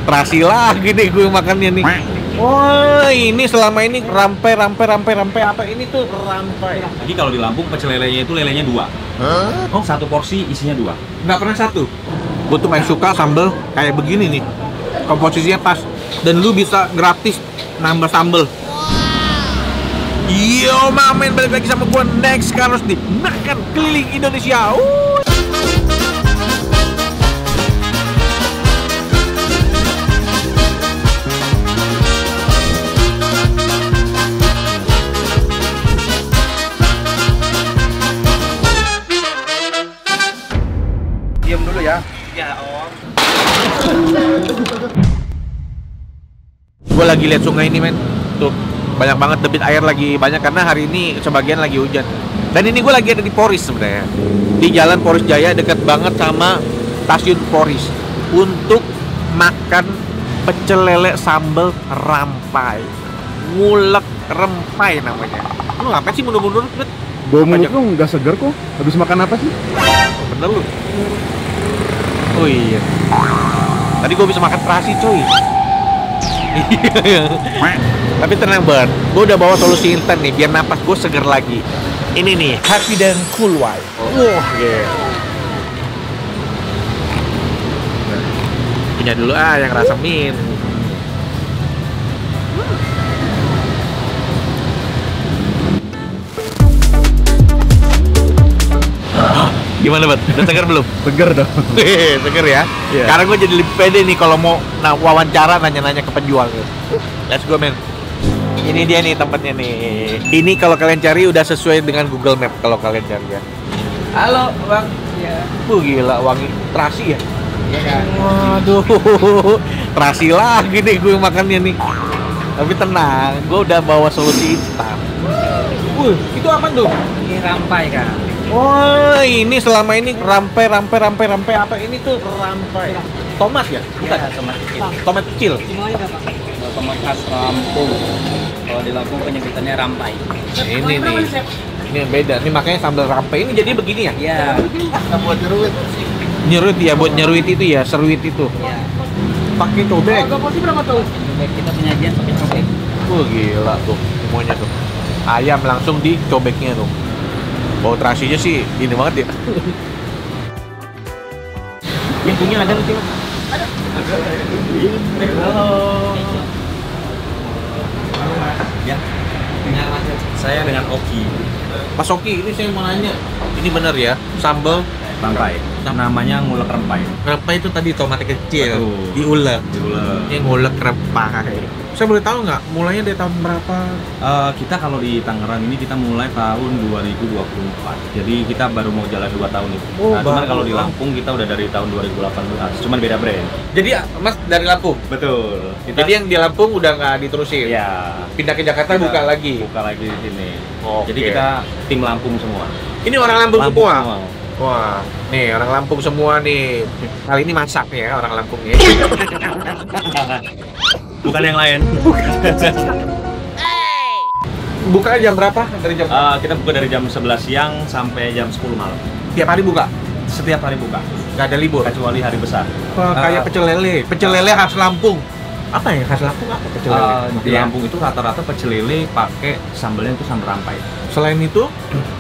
Terasi lagi nih gue makannya nih. Oh, ini selama ini rampai apa ini tuh rampai. Jadi kalau di Lampung pecel lelenya itu lelenya 2. Oh, satu porsi isinya 2. Nggak pernah satu. Gue tuh main suka sambel kayak begini nih. Komposisinya pas dan lu bisa gratis nambah sambel. Yo mamen, balik lagi sama gue Next Carlos di Makan Keliling Indonesia. Diam dulu ya. Ya om. Gue lagi lihat sungai ini men. Tuh banyak banget debit air lagi banyak karena hari ini sebagian lagi hujan. Dan ini gue lagi ada di Poris sebenarnya. Di Jalan Poris Jaya dekat banget sama stasiun Poris untuk makan pecel lele sambal rampai. Ngulek rempai namanya. Lu ngapain sih mundur-mundur? Bau mulut lu nggak segar kok. Habis makan apa sih? Oh, bener lu. Oh iya. Tadi gue bisa makan terasi coy. Tapi tenang banget, gue udah bawa solusi instan nih biar napas gue seger lagi. Ini nih, Happy dan Cool White. Wah, punya dulu yang rasa mint. Gimana bet? Udah seger belum? Segar dong. Seger ya? Yeah. Sekarang gue jadi lebih pede nih kalau mau wawancara nanya-nanya ke penjual gitu. Let's go men. Ini dia nih tempatnya nih. Ini kalau kalian cari udah sesuai dengan Google Map kalau kalian cari ya. Halo bang. Ya. Gila wangi terasi ya? Iya kan. Waduh. Terasi lagi nih gue makannya nih. Tapi tenang, gue udah bawa solusi instan. Itu apa tuh? Ini rampai kan. Oh, ini selama ini rampai apa ini tuh rampai. Tomat ya? Bukan, Ya, tomat kecil. tomat kecil. Semuanya apa? Tomat khas Lampung. Kalau di Lampung penyebutannya rampai. Ini nih. Ini yang beda. Ini makanya sambal rampai ini jadi begini ya? Iya. Buat jeruit. Nyerut ya, buat nyeruit itu ya, seruit itu. Iya. Pakai cobek. Cobek kita penyajian pakai cobek. Gila tuh semuanya tuh. Ayam langsung di cobeknya tuh. Bau terasinya sih ini banget ya. Ini punya ada lucu. Ada. Halo. Ya. Saya dengan Oki. Mas Oki, ini saya mau nanya. Ini bener ya, sambal Rampai. Namanya ngulek rempai. rampai itu tadi tomat kecil, Betul. diulek. Diulek. Ini ngulek rempai. Saya boleh tahu nggak mulainya dari tahun berapa? Kita kalau di Tangerang ini kita mulai tahun 2024. Jadi kita baru mau jalan 2 tahun itu. Oh, cuman baru. kalau di Lampung kita udah dari tahun 2018. Cuman beda brand. Jadi Mas dari Lampung. Betul. Jadi yang di Lampung udah nggak diterusin. ya Pindah ke Jakarta Kita buka lagi. buka lagi di sini. Oke. Jadi kita tim Lampung semua. Ini orang Lampung, semua. semua. Wah, nih orang Lampung semua nih. Kali ini masak nih ya orang Lampung ya. Bukan yang lain. Buka jam berapa? Dari jam Kita buka dari jam 11 siang sampai jam 10 malam. tiap hari buka? Setiap hari buka, Nggak ada libur? kecuali hari besar. Wah, kayak pecel lele. Pecel lele khas Lampung. Apa ya khas Lampung apa pecel lele? Di Lampung itu rata-rata pecel lele pakai sambelnya itu sambal rampai. Selain itu,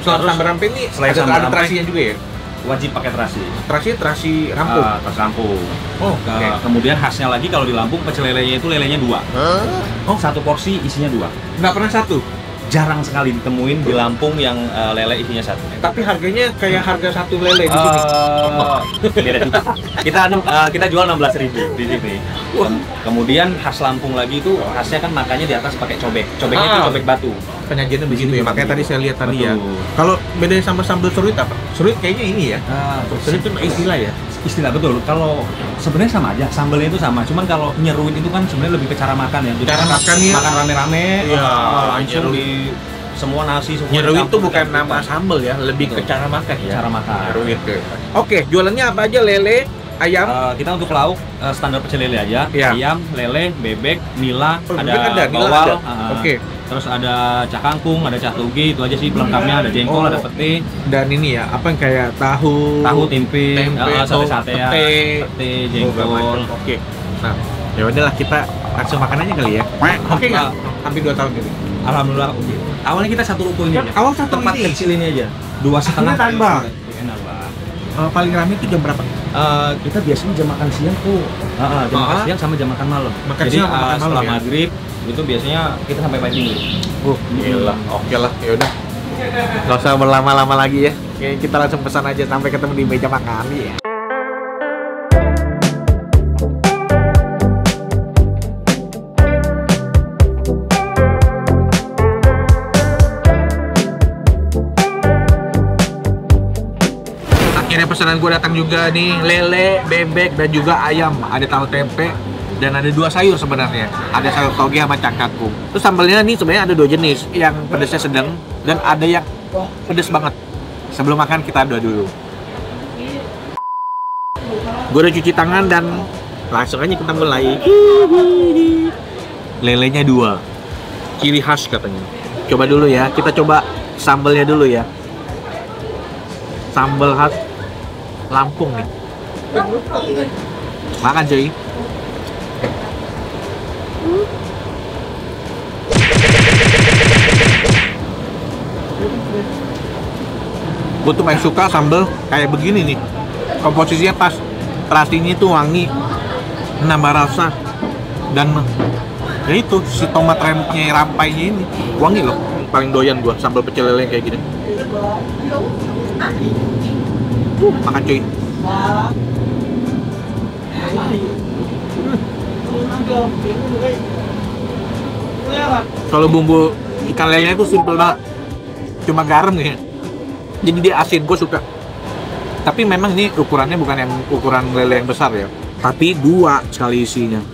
selain Terus, sambal rampai ini selain ada sambal rampai, terasinya juga ya? Wajib pakai terasi. Terasi Lampung. Terasi Lampung. Oh, oke. Kemudian khasnya lagi kalau di Lampung pecel lelenya itu lelenya 2. Oh, satu porsi isinya 2. Nggak pernah satu. Jarang sekali ditemuin di Lampung yang lele isinya 1. Tapi harganya kayak harga satu lele di sini. Beda juga. Kita jual 16.000 di sini. Kemudian khas Lampung lagi itu khasnya kan makannya di atas pakai cobek. Cobeknya itu cobek batu. Penyajiannya begitu ya. Makanya tadi saya lihat tadi ya. Betul. Kalau bedanya sama sambal seruit apa? Seruit kayaknya ini ya. Seruit itu istilah ya. Istilah betul. Kalau sebenarnya sama aja, sambalnya itu sama. Cuman kalau nyeruit itu kan sebenarnya lebih ke cara makan ya. Jadi Cara makannya. makan rame-rame. Iya, Nyeruit semua nasi semua. Nyeruit itu dicampur, bukan dicampur. nama sambal ya, lebih ke Betul. cara makan ya. Cara makan. Nyeruit. Oke, jualannya apa aja? Lele, ayam. Kita untuk lauk standar pecel lele aja. Iya. Ayam, lele, bebek, nila, Oh, ada bebek ada, nila bawal. ada. Oke. terus ada cak kangkung, ada cak toge, itu aja sih pelengkapnya. Ada jengkol, ada pete, Dan ini ya, apa yang kayak tahu, tempe, sate-satean, pete, jengkol. Oke. Nah, ya udahlah kita langsung makan aja kali ya. Oke nggak? Hampir 2 tahun gitu. Alhamdulillah oke. Awalnya kita satu ruko ini aja. Awal satu tempat ini. kecil ini aja. 2,5 Tambah. Enak lah. Paling ramai itu jam berapa? Kita biasanya jam makan siang tuh. Jam makan siang sama jam makan malam. Makan Jadi siang sama makan setelah malam ya? maghrib itu biasanya kita sampai pagi. Gila. Oke lah, ya udah. Gak usah berlama-lama lagi ya. Oke, kita langsung pesan aja sampai ketemu di meja makan ya. Akhirnya pesanan gue datang juga nih, lele, bebek, dan juga ayam. Ada tahu tempe, dan ada 2 sayur sebenarnya. Ada sayur toge sama cak kangkung. Terus sambalnya nih sebenarnya ada 2 jenis, yang pedasnya sedang dan ada yang pedas banget. Sebelum makan kita doa dulu. Gue udah cuci tangan dan langsung aja kita mulai. Lelenya 2, ciri khas katanya. Coba dulu ya, kita coba sambalnya dulu ya. Sambal khas Lampung nih. Makan cuy. Gue tuh paling suka sambal kayak begini nih. Komposisinya pas, terasinya tuh wangi, nambah rasa, dan ya itu si tomat rempnya rampainya ini wangi loh. Paling doyan gue sambal pecel lele kayak gini. Makan cuy. Kalau bumbu ikan lelenya itu simple banget, cuma garam ya. Jadi dia asin, gue suka. Tapi memang ini ukurannya bukan yang ukuran lele yang besar ya, tapi 2 sekali isinya.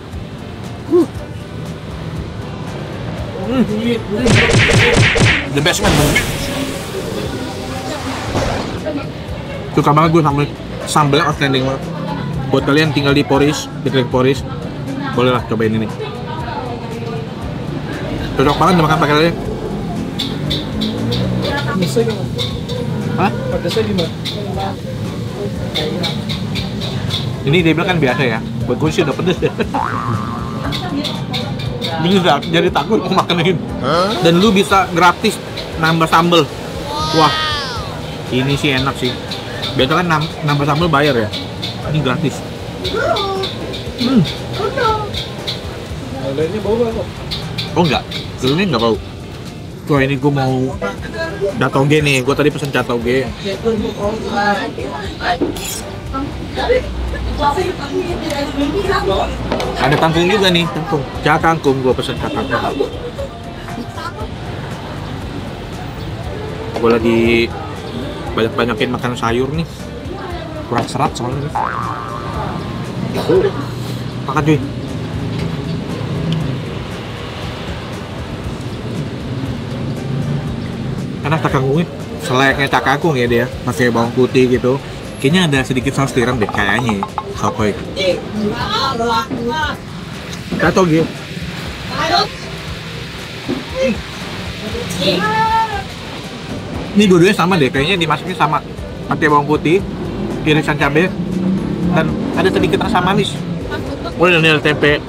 The best man. Suka banget gue sambalnya outstanding banget. Buat kalian tinggal di Poris, di Klik Poris, bolehlah cobain ini. Cocok banget dimakan pakai lele. Hah? Pedasnya gimana? Ini dia bilang kan biasa ya. Buat gue sih udah pedes ya. Bisa jadi takut mau makan ini. Dan lu bisa gratis nambah sambal. Wah, ini sih enak sih. Biasa kan nambah sambal bayar ya. Ini gratis. Lelenya bau gak kok? Oh enggak, ini enggak bau. Wah ini gue mau catoge nih. Gue tadi pesen catoge. Ada kangkung juga nih, kangkung. Cak kangkung, gue pesen cak kangkung. Gue lagi banyak-banyakin makan sayur nih. Kurang serat soalnya. Makan cuy. Karena cak kangkungnya selayaknya cak kangkung ya dia, pakai bawang putih gitu. Kayaknya ada sedikit saus tiram deh kayaknya. Sokoy. Catoge. Ini dua-duanya sama deh, kayaknya dimasuknya sama. Pakai bawang putih, irisan cabai, dan ada sedikit rasa manis. Oh, ini ada tempe.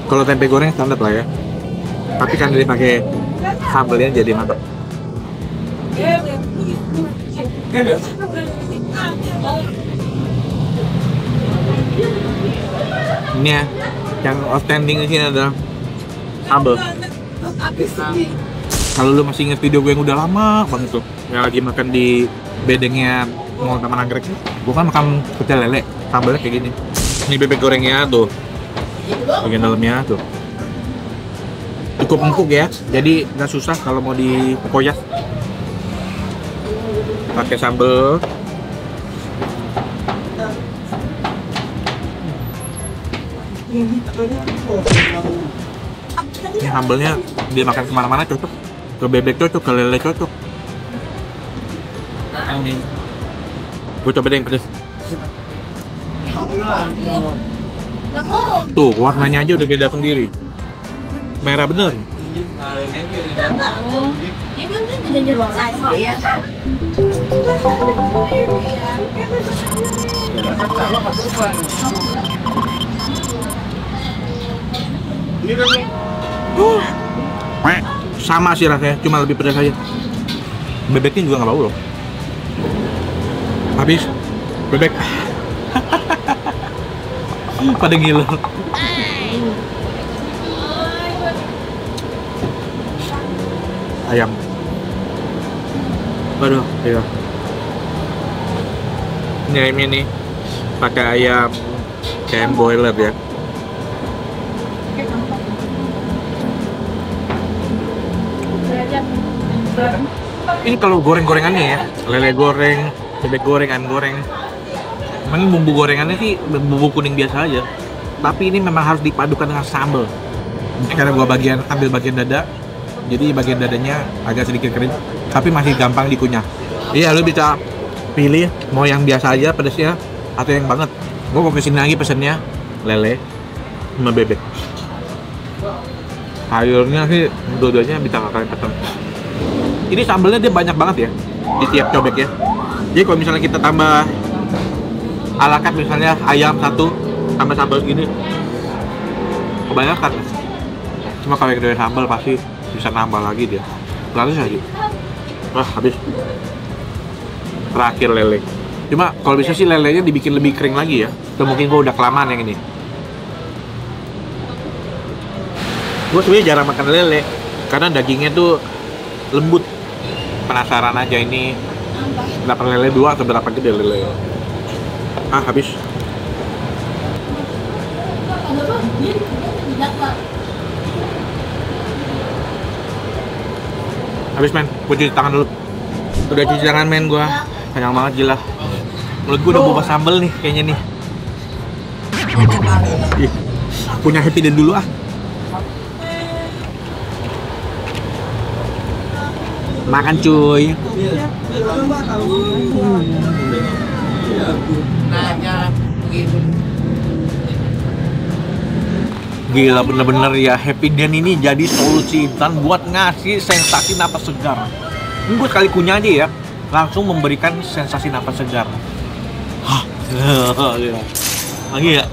Kalau tempe goreng standar lah ya. Tapi kan dia pakai sambalnya jadi mantap. Ini ya, yang outstanding di sini adalah sambal. Kalau lu masih ingat video gue yang udah lama banget tuh, yang lagi makan di bedengnya Mall Taman Anggrek, gue kan makan pecel lele, sambalnya kayak gini. Ini bebek gorengnya tuh, bagian dalamnya tuh cukup empuk ya, jadi nggak susah kalau mau dikoyak. Pakai sambal. Ini sambalnya dia makan kemana-mana cocok, ke bebek cocok, ke lele cocok. Gue coba deh yang pedes. Tuh, warnanya aja udah beda sendiri. Merah bener. Sama sih rasanya, cuma lebih pedas aja. Bebeknya juga nggak bau loh. Habis bebek. Pada ngiler. Ayam. Waduh, iya. Ini ayamnya nih pakai ayam boiler ya. Ini kalau goreng-gorengannya ya, lele goreng, bebek goreng, ayam goreng. Memang bumbu gorengannya sih bumbu kuning biasa aja. Tapi ini memang harus dipadukan dengan sambal. Karena gua ambil bagian dada, jadi bagian dadanya agak sedikit kering, tapi masih gampang dikunyah. Iya, lu bisa pilih mau yang biasa aja pedasnya atau yang banget. Gua mau kesini lagi pesennya lele sama bebek. Sayurnya sih dua-duanya bisa kalian pesen. Ini sambalnya dia banyak banget ya di tiap cobek ya. Jadi kalau misalnya kita tambah ala carte misalnya ayam satu tambah sambal segini kebanyakan. Cuma kalau yang doyan sambal pasti bisa nambah lagi dia. Lalu lagi. Wah, habis. Terakhir lele. Cuma kalau bisa sih lelenya dibikin lebih kering lagi ya. Atau mungkin gua udah kelamaan yang ini. Gue sebenarnya jarang makan lele karena dagingnya tuh lembut. Penasaran aja ini dapat lele 2 atau berapa gede lele. Ah, habis. Habis men, gue cuci tangan dulu. Udah cuci tangan men gue. Kenyang banget gila. Mulut gue udah boba sambel nih kayaknya nih. Ih, punya Happy Den dulu ah. Makan cuy. Gila bener-bener ya, Happy Den ini jadi solusi instan buat ngasih sensasi napas segar. Ini gue sekali kunyah aja ya, langsung memberikan sensasi napas segar. Hah, lagi ya?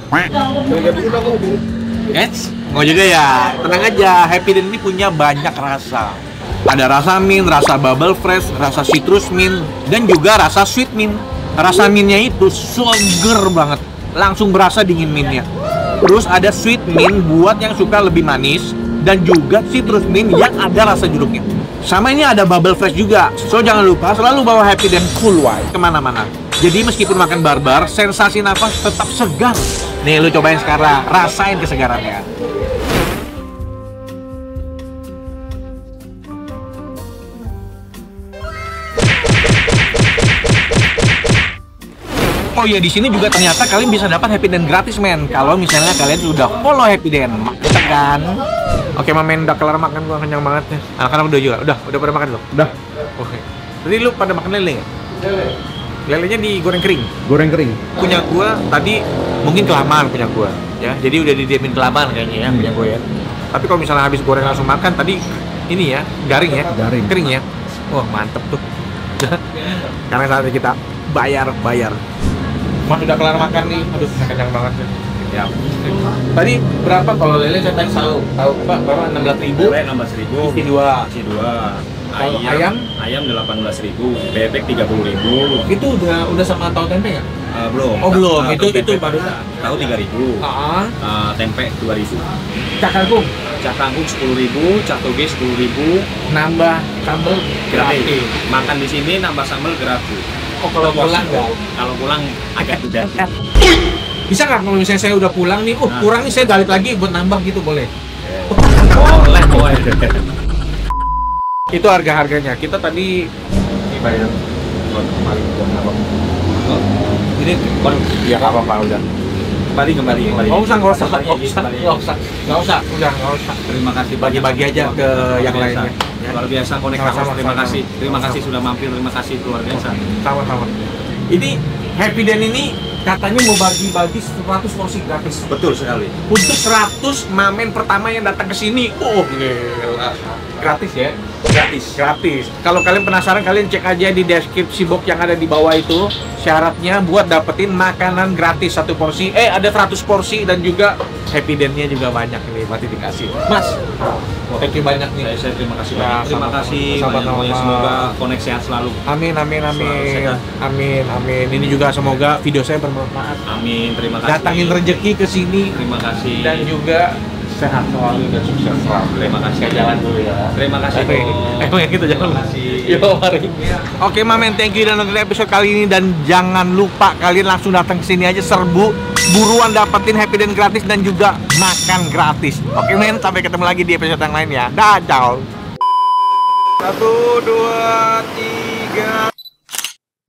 Yes, mau juga ya. Tenang aja, Happy Den ini punya banyak rasa. Ada rasa mint, rasa bubble fresh, rasa citrus mint, dan juga rasa sweet mint. Rasa mintnya itu seger banget, langsung berasa dingin mintnya. Terus ada sweet mint buat yang suka lebih manis, dan juga citrus mint yang ada rasa jeruknya. Sama ini ada bubble fresh juga, so jangan lupa selalu bawa Happy Den Cool White kemana-mana. Jadi meskipun makan barbar, sensasi nafas tetap segar. Nih lu cobain sekarang, rasain kesegarannya. Oh ya, di sini juga ternyata kalian bisa dapat Happy Den gratis men. Kalau misalnya kalian sudah follow Happy Den, mantap kan? Oke, men udah kelar makan, gua kenyang banget nih. Anak-anak udah juga, udah pada makan belum? Udah. Oke. Jadi lu pada makan lele nggak? Lelenya digoreng kering. Goreng kering. Punya gua tadi mungkin kelamaan punya gua, ya. Jadi udah didiamin kelamaan kayaknya ya punya gua ya. Tapi kalau misalnya habis goreng langsung makan tadi ini ya, garing ya? Garing. Kering ya. Wah, mantep tuh. Karena saatnya kita bayar. Mas udah kelar makan nih, aduh kenyang banget ya. Tadi berapa kalau lele saya tadi tahu Pak, berapa 16.000? Lele 16.000. Isi 2. Ayam 18.000. Bebek 30.000. Itu udah sama tahu tempe nggak? Belum. Oh, belum. Itu baru tahu 3.000. Tempe 2.000. Cak kangkung. Cak kangkung 10.000, cak toge 10.000. Nambah sambal Gratis. Makan di sini nambah sambal gratis. Oh, kalau pulang nggak? Kalau pulang agak tidak. Bisa nggak kalau misalnya saya udah pulang nih, kurang nih saya balik lagi buat nambah gitu, boleh? Boleh. Itu harga-harganya. Kita tadi bayar kemarin buat nambah. Ini ya nggak apa-apa udah. Kembali. Nggak usah. Terima kasih. Bagi-bagi aja ke yang lainnya. Luar biasa Connect House. Terima kasih sudah mampir. Terima kasih luar biasa. Sama-sama. Ini Happy Den ini katanya mau bagi-bagi 100 porsi gratis. Betul sekali. Untuk 100 mamen pertama yang datang ke sini. Oh, gila. Gratis ya? Gratis. Kalau kalian penasaran, kalian cek aja di deskripsi box yang ada di bawah itu. Syaratnya buat dapetin makanan gratis 1 porsi. Ada 100 porsi dan juga Happy Den-nya juga banyak ini, pasti dikasih. Mas, thank you banyak nih. Saya terima kasih Ya, banyak. Terima kasih banyak. Semoga koneksi sehat selalu. Amin. sehat. Amin. Ini juga semoga video saya bermanfaat. Amin. Terima kasih. Datangin rezeki ke sini Terima kasih. dan juga sehat selalu dan sukses selalu. Terima kasih. Saya jalan dulu ya. Terima kasih. Emang kita jalan. Terima kasih. Yo, mari. Oke, Mamen, thank you dan nonton episode kali ini, dan jangan lupa kalian langsung datang ke sini aja, serbu, buruan dapetin Happy Den gratis dan juga makan gratis. Oke, men, sampai ketemu lagi di episode yang lain ya. Dah, ciao. 1, 2, 3.